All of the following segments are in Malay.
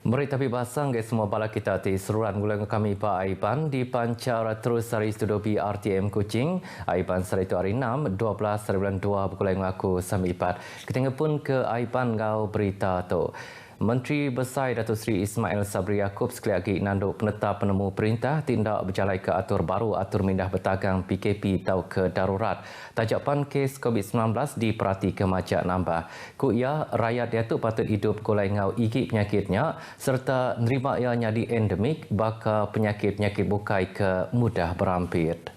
Berita basang ke semua bala kita ti seruan gula kami Pak Aiban di pancar terus dari studio BRTM Kuching. Aiban sari itu hari 6, 12/2 bulan ngaku sampai 4. Kita pun ke Aiban ngau berita tu. Menteri Besar Datuk Seri Ismail Sabri Yaakob sekali lagi nanduk penetap penemu perintah tindak berjalan ke atur baru atur mindah berdagang PKP atau ke darurat. Tajapan kes COVID-19 diperhati kemacak nambah. Ku ia rakyat dia tu patut hidup kulai ngau igip penyakitnya serta nerima ia jadi endemik baka penyakit-penyakit bukai ke mudah berampit.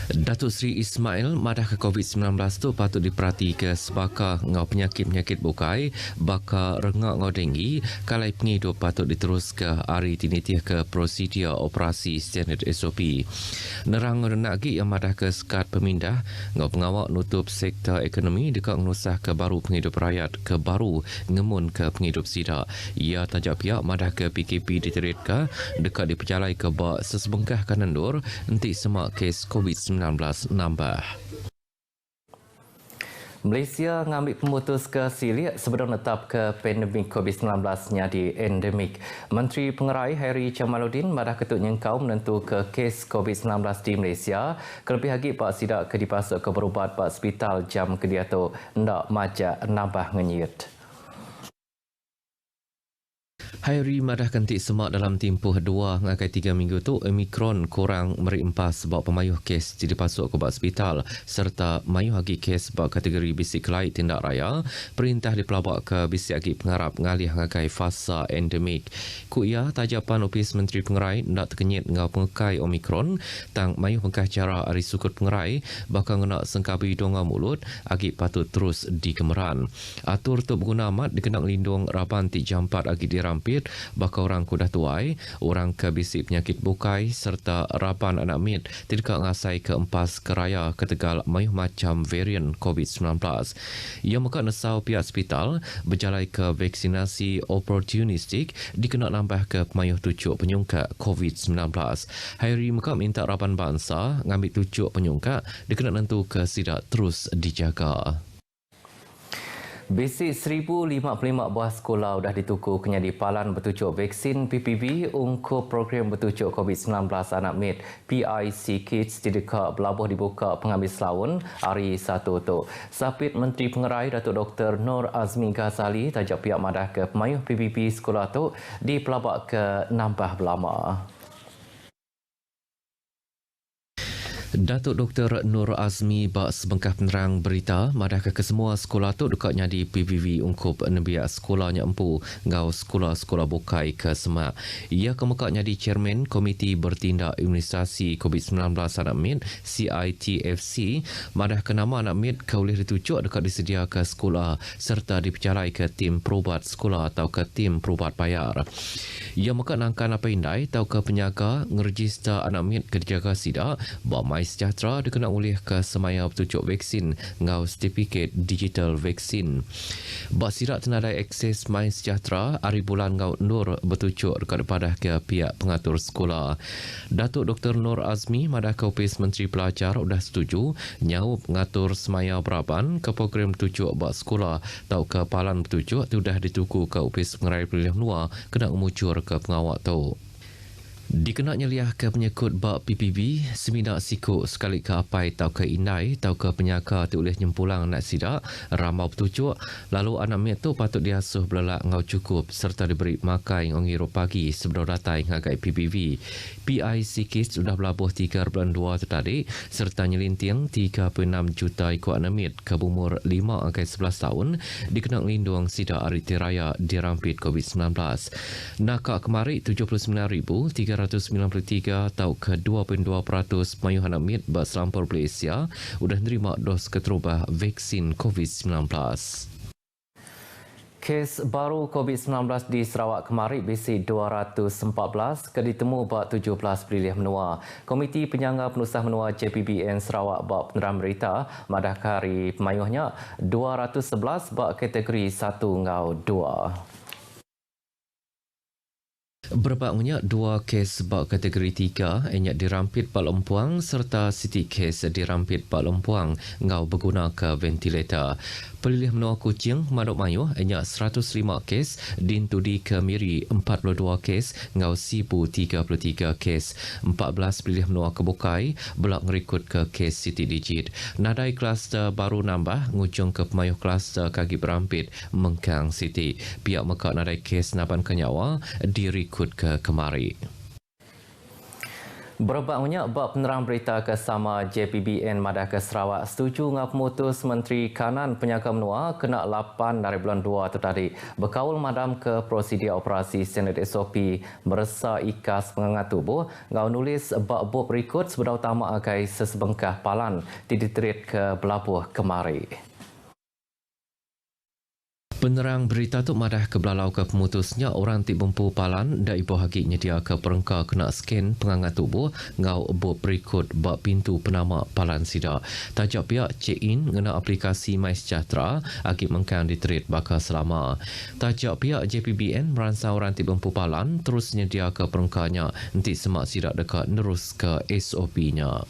Datuk Seri Ismail madah ke COVID-19 tu patut diperhati ke sebaka ngau penyakit-penyakit bukai baka rengak ngau denggi kalai penghidup patut diterus ke hari tinitiah ke prosedur operasi standard SOP. Nerang nak gi yang madah ke sekat pemindah ngau pengawak nutup sektor ekonomi dekat nusah ke baru penghidup rakyat ke baru ngemun ke penghidup sida. Ia tajak pihak madah ke PKP diterit ke dekat diperjalai ke bak sesebengkah kanandur nanti semak kes COVID-19 nambah. Malaysia ngambil pemutus ke silik sebelum netap ke pandemik COVID-19 nyadi endemik. Menteri Pengerai Hairi Jamaluddin madah ketuk nyengkau menentu ke kes COVID-19 di Malaysia. Kelebih lagi Pak Sidak ke dipasuk ke berubat Pak Hospital jam ke dia tu ndak majak nambah ngenyit. Hairi madah kantik semak dalam tempoh 2 ngakai 3 minggu tu Omicron kurang merimpas sebab pemayuh kes dipasuk ke hospital serta mayuh lagi kes sebab kategori bisik lain tindak raya perintah dipelabak ke bisik lagi pengarap ngalih ngakai fasa endemik. Ku ia tajapan Opis Menteri Pengerai nak terkenyit ngau pengekai Omicron tang mayuh pengkah cara ari sukut pengerai bakal nak sengkabi donga mulut agi patut terus dikemeran. Atur tu berguna amat dikenang lindung raban ti jampat agi dirampit baka orang kudah tuai, orang ke bisik penyakit bukai serta raban anak mit tidak ngasai ke empas keraya ketegal mayuh macam varian COVID-19. Ia muka nesau pihak hospital berjalai ke vaksinasi opportunistik dikena nambah ke pemayuh tucuk penyungka COVID-19. Hairi muka minta raban bangsa ngambil tucuk penyungka dikena nentu ke sidak terus dijaga. Bisik 1,055 buah sekolah sudah dituku kenyadi palan bertujuk vaksin PPV untuk program bertujuk COVID-19 anak mit PIC Kids di dekat Belabuh dibuka pengambil selawun hari 1 tu. Sapit Menteri Pengerai Datuk Dr. Nur Azmi Ghazali tajak pihak madah ke pemayuh PPV sekolah tu dipelabak ke nambah belama. Datuk Dr. Nur Azmi bak sebengkah penerang berita madah ke semua sekolah tu dekatnya di PVV ungkup nebiak sekolahnya empu ngau sekolah-sekolah bukai ke semak. Ia kemukanya di Chairman Komiti Bertindak Imunisasi COVID-19 Anak Mit CITFC madah ke nama anak mit ke boleh ditujuk dekat disedia ke sekolah serta dipercalai ke tim perubat sekolah atau ke tim perubat bayar. Ia muka nangkan apa indai atau ke penyaga ngeregister anak mit ke dijaga sidak bawa Sejahtera dikena oleh ke semaya bertujuk vaksin ngau sertifikat digital vaksin. Bak sirak tenadai akses My Sejahtera hari bulan ngau Nur bertujuk daripada ke pihak pengatur sekolah. Datuk Dr. Nur Azmi madah ke Opis Menteri Pelajar sudah setuju nyau pengatur semaya beraban ke program tujuk bak sekolah tau ke palan bertujuk sudah dituku ke Opis Pengerai Pilihan Luar kena memucur ke pengawak tu. Dikenaknya liah ke penyekut bak PPV, seminak sikuk sekali ke apai tau ke indai tau ke penyaka tu oleh nyempulang nak sidak, ramau bertujuk, lalu anak miat tu patut diasuh belak ngau cukup serta diberi makai ngau ngirup pagi sebelum datai ngagai PPV. PIC Kids sudah belabuh 3.2 tertarik serta nyelinting 3.6 juta ikut anak miat ke umur 5 hingga 11 tahun dikenang lindung sidak hari tiraya dirampit COVID-19. Nakak kemari 79,393 atau ke 2.2% pemayuh anak mit bak selampur Malaysia sudah menerima dos keterubah vaksin COVID-19. Kes baru COVID-19 di Sarawak kemari bisik 214 ke ditemu bak 17 Pilih Menua. Komiti Penyangga Penusah Menua JPBN Sarawak bak peneran berita madah hari pemayuhnya 211 bak kategori 1 ngau 2. Berbaknya 2 kes bak kategori 3 enyak dirampit Pak Lempuang serta Siti kes dirampit Pak Lempuang ngau berguna ke ventilator. Pelilih menua Kuching, Madok Mayuh enyak 105 kes, Dintudi ke Miri 42 kes ngau Sibu 33 kes. 14 pelilih menua ke Bukai belak ngerikut ke kes Siti Digit. Nadai kluster baru nambah ngujung ke pemayuh kluster kaki berampit Mengkang Siti. Pihak Mekak nadai kes naban kenyawa dirikut ke kemari. Berbaknya bab penerang berita kesama JPBN Madah ke Sarawak setuju dengan pemutus Menteri Kanan Penjaga Menua kena 8 dari bulan 2 tadi berkawal madam ke prosedur operasi standard SOP meresa ikas pengangat tubuh ngau nulis bab bab berikut sebenar utama agai sesebengkah palan diterit ke Belabuh kemari. Penerang berita tu madah ke belalau ke pemutusnya orang tik bempu palan dak ibu haki nyedia ke perengka kena scan pengangat tubuh ngau bot berikut bab pintu penama palan sida. Tajak pihak check-in ngena aplikasi MySejahtera akib mengkang diterit bakal selama. Tajak pihak JPBN meransau orang tik bempu palan terus nyedia ke perengkanya nanti semak sidak dekat nerus ke SOP-nya.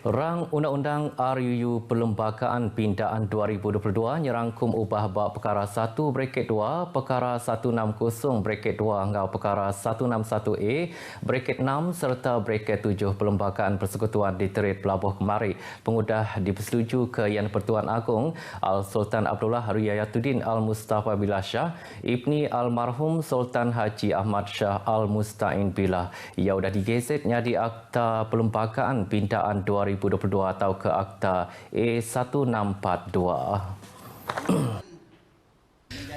Rang Undang-Undang RUU Perlembagaan Pindaan 2022 nyerangkum ubah bab perkara 1/2, perkara 160/2 ngau perkara 161A, (6) serta (7) Perlembagaan Persekutuan diterit Pelabuh kemari. Pengudah dipersetuju ke Yang Pertuan Agong Al-Sultan Abdullah Riyayatuddin Al-Mustafa Billah Shah, Ibni Almarhum Sultan Haji Ahmad Shah Al-Mustain Billah. Ia sudah digezet nyadi Akta Perlembagaan Pindaan 2022 atau ke Akta A1642.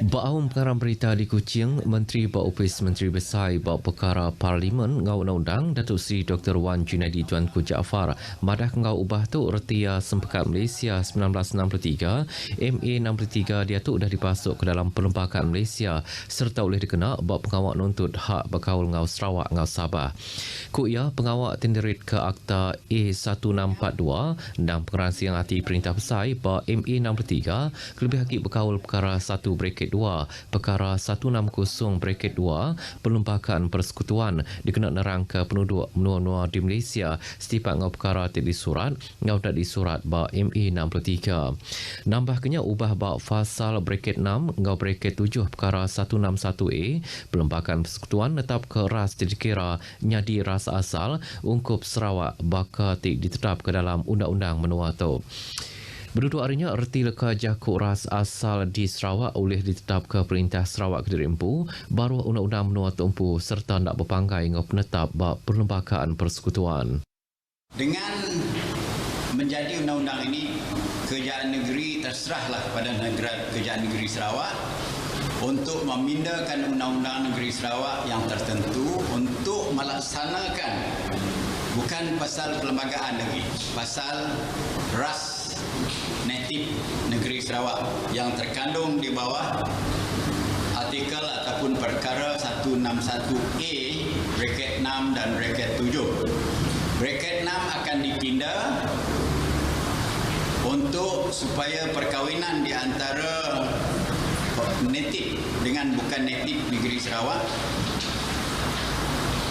Baum perkara berita di Kuching, Menteri Baupis Menteri Besar Bau Perkara Parlimen ngau undang-undang Datuk Seri Dr. Wan Junaidi Tuanku Jaafar madah ngau ubah tu Retia Sempekat Malaysia 1963 MA 63 dia tu dah dipasuk ke dalam Perlembagaan Malaysia serta oleh dikena bab pengawak nuntut hak berkaul ngau Sarawak ngau Sabah. Kuya pengawak tenderit ke Akta A1642 dan pengeran siang hati Perintah Besar bab MA 63 kelebih hakik berkaul perkara 1/2 perkara 160/2 Perlembagaan Persekutuan dikena nerang ke penduduk menua-menua di Malaysia setiap ngau perkara tidak disurat ngau tak disurat ba MA 63. Nambahkannya ubah ba fasal bracket 6 ngau bracket 7 perkara 161A Perlembagaan Persekutuan tetap ke ras dikira nyadi ras asal ungkup Sarawak bakal ditetap ke dalam undang-undang menua tu. Berduduk harinya, erti leka jakuk ras asal di Sarawak oleh ditetap ke Perintah Sarawak Kediri Empu, baru undang-undang menua Empu serta nak berpanggai dengan penetap bab Perlembagaan Persekutuan. Dengan menjadi undang-undang ini, Kerajaan Negeri terserahlah kepada Kerajaan Negeri Sarawak untuk memindahkan undang-undang Negeri Sarawak yang tertentu untuk melaksanakan bukan pasal perlembagaan lagi, pasal ras natif negeri Sarawak yang terkandung di bawah artikel ataupun perkara 161A bracket 6 dan bracket 7. Bracket 6 akan dipindah untuk supaya perkahwinan di antara natif dengan bukan natif negeri Sarawak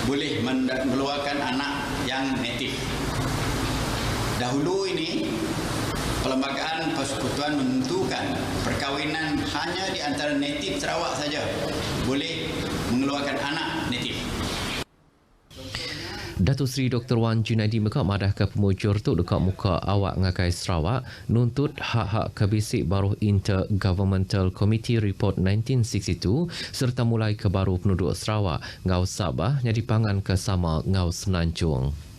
boleh mengeluarkan anak yang natif. Dahulu ini Perlembagaan Persekutuan menentukan perkahwinan hanya di antara natif Sarawak saja boleh mengeluarkan anak natif. Datuk Seri Dr. Wan Junaidi Mekak madah ke pemujur tu dekat muka awak ngakai Sarawak nuntut hak-hak kebisik baru Intergovernmental Committee Report 1962 serta mulai ke baru penduduk Sarawak ngau Sabah nyadi pangan ke sama ngau Semenanjung.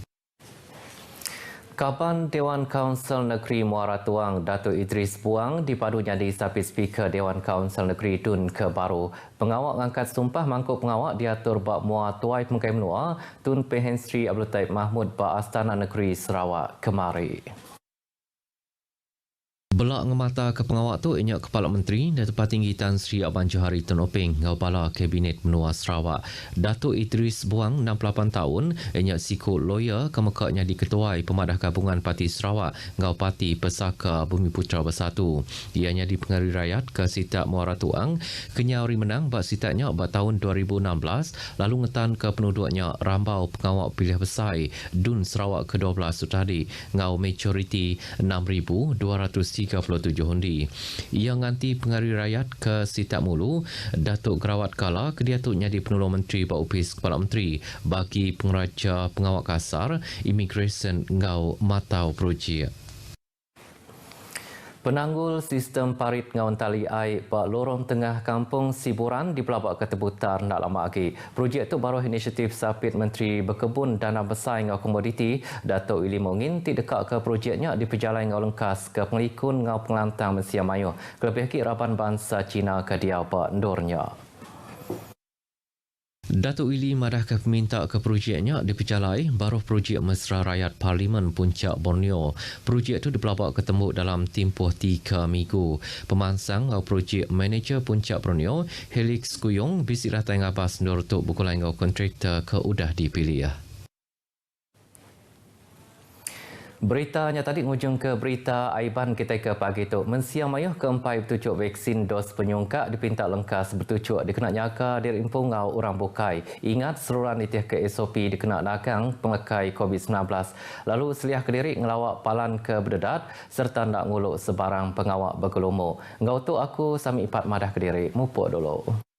Kaban Dewan Kaunsil Negeri Muara Tuang Datuk Idris Buang dipadu jadi Sapi Speaker Dewan Kaunsil Negeri Dun ke Baru. Pengawak angkat sumpah mangkuk pengawak diatur bak Muar Tuai Pengkai Menua Tun Pehen Sri Abdul Taib Mahmud bak Astana Negeri Sarawak kemari. Belak ngemata ke pengawak tu inyak Kepala Menteri dan Tempat Tinggi Tan Sri Abang Johari Tun Openg ngau bala Kabinet Menua Sarawak. Datuk Idris Buang 68 tahun inyak siku lawyer kemekaknya di Ketuai Pemadah Gabungan Parti Sarawak ngau Parti Pesaka Bumi Putra Bersatu. Ianya di Pengerusi Rakyat ke Sitak Muara Tuang kenyari menang bak sitaknya bak tahun 2016 lalu ngetan ke penduduknya Rambau Pengawak Pilihan Besar Dun Sarawak ke-12 tadi ngau majoriti 6,237 undi. Ia nganti Pengerusi Rakyat ke Sitak Mulu, Datuk Gerawat Kala kediatuknya di Penolong Menteri Bak Upis Kepala Menteri bagi Pengeraja Pengawak Kasar, Immigration ngau Matau Projek. Penanggul sistem parit ngawan tali air bak lorong tengah kampung Siburan di Pelabak Ketebutar nak lama lagi. Projek itu baru inisiatif Sapit Menteri Berkebun Dana Besar ngau Komoditi Datuk Ili Mongin ti dekat ke projeknya di perjalanan ngau lengkas ke pengelikun ngau pengelantang Mesia Mayu. Kelebih lagi Raban Bangsa Cina ke dia bak ndornya. Datuk Ili madahkan peminta ke projeknya diperjalai baru projek Mesra Rakyat Parlimen Puncak Borneo. Projek itu dipelabak ketemu dalam tempoh 3 minggu. Pemansang projek manager Puncak Borneo, Helix Kuyong, bisik datang apas Nur Tuk Bukulai kontraktor ke udah dipilih. Beritanya tadi ngujung ke berita Aiban kita ke pagi itu. Mensiang mayuh keempat bertucuk vaksin dos penyungkak dipinta lengkas bertucuk dikena nyaka diri impungau orang bukai. Ingat seluruhan itiah ke SOP dikena nakang pengekai COVID-19. Lalu seliah kediri ngelawak palan ke berdedat serta nak nguluk sebarang pengawak bergelomo. Ngau tu aku Sami Ipat Madah Kediri. Mupuk dulu.